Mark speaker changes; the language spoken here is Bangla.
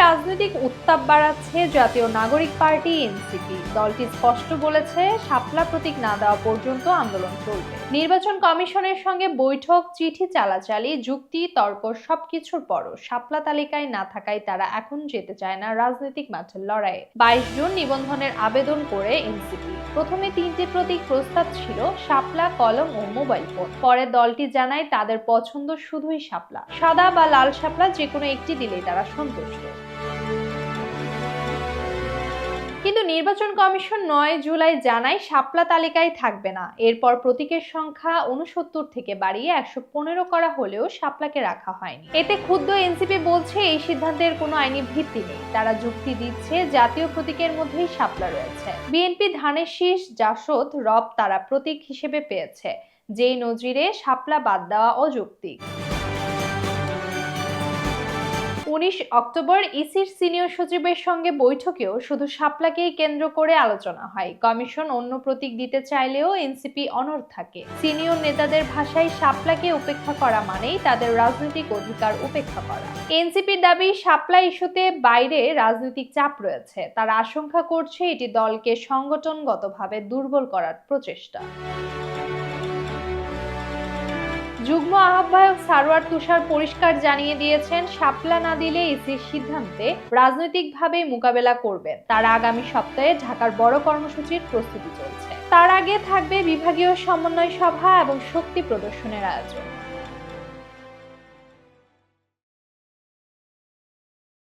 Speaker 1: রাজনৈতিক উত্তাপ বাড়াচ্ছে জাতীয় নাগরিক পার্টি এনসিপি। দলটি স্পষ্ট বলেছে, শাপলা প্রতীক না দেওয়া পর্যন্ত আন্দোলন চলবে। নির্বাচন কমিশনের সঙ্গে বৈঠক, চিঠি চালাচালি, যুক্তি তর্ক সবকিছুর পরও শাপলা তালিকায় না থাকায় তারা এখন যেতে চায় না রাজনৈতিক মাঠের লড়াইয়ে। 22 জুন নিবন্ধনের আবেদন করে এনসিপি। প্রথমে 3টি প্রতীক প্রস্তাব ছিল, শাপলা, কলম ও মোবাইল ফোন। পরে দলটি জানায় তাদের পছন্দ শুধুই শাপলা। সাদা বা লাল শাপলা যেকোনো একটি দিলেই তারা সন্তুষ্ট। কিন্তু নির্বাচন কমিশন 9 জুলাই জানায় শাপলা তালিকায় থাকবে না। এরপর প্রতীকের সংখ্যা 69 থেকে বাড়িয়ে 115 করা হলেও শাপলাকে রাখা হয়নি। এতে ক্ষুব্ধ এনসিপি বলছে, এই সিদ্ধান্তের কোনো আইনি ভিত্তি নেই। তারা যুক্তি দিচ্ছে, জাতীয় প্রতীকের মধ্যেই শাপলা রয়েছে। বিএনপি ধানের শীষ, জাসদ, রব তারা প্রতীক হিসেবে পেয়েছে, যেই নজিরে শাপলা বাদ দেওয়া অযৌক্তিক। 19 অক্টোবর ইসির সিনিয়র সচিবের সঙ্গে বৈঠকেও শুধু শাপলাকেই কেন্দ্র করে আলোচনা হয়। কমিশন অন্য প্রতীক দিতে চাইলেও এনসিপি অনড় থাকে। সিনিয়র নেতাদের ভাষায় শাপলাকে উপেক্ষা করা মানেই তাদের রাজনৈতিক অধিকার উপেক্ষা করা। এনসিপির দাবি, শাপলা ইস্যুতে বাইরে রাজনৈতিক চাপ রয়েছে। তারা আশঙ্কা করছে এটি দলকে সংগঠনগতভাবে দুর্বল করার প্রচেষ্টা। যুগ্ম আহ্বায়ক সারোয়ার তুষার পরিষ্কার জানিয়ে দিয়েছেন, শাপলা না দিলে ইসির সিদ্ধান্তে রাজনৈতিকভাবে মোকাবেলা করবেন। তার আগামী সপ্তাহে ঢাকার বড় কর্মসূচির প্রস্তুতি চলছে। তার আগে থাকবে বিভাগীয় সমন্বয় সভা এবং শক্তি প্রদর্শনের আয়োজন।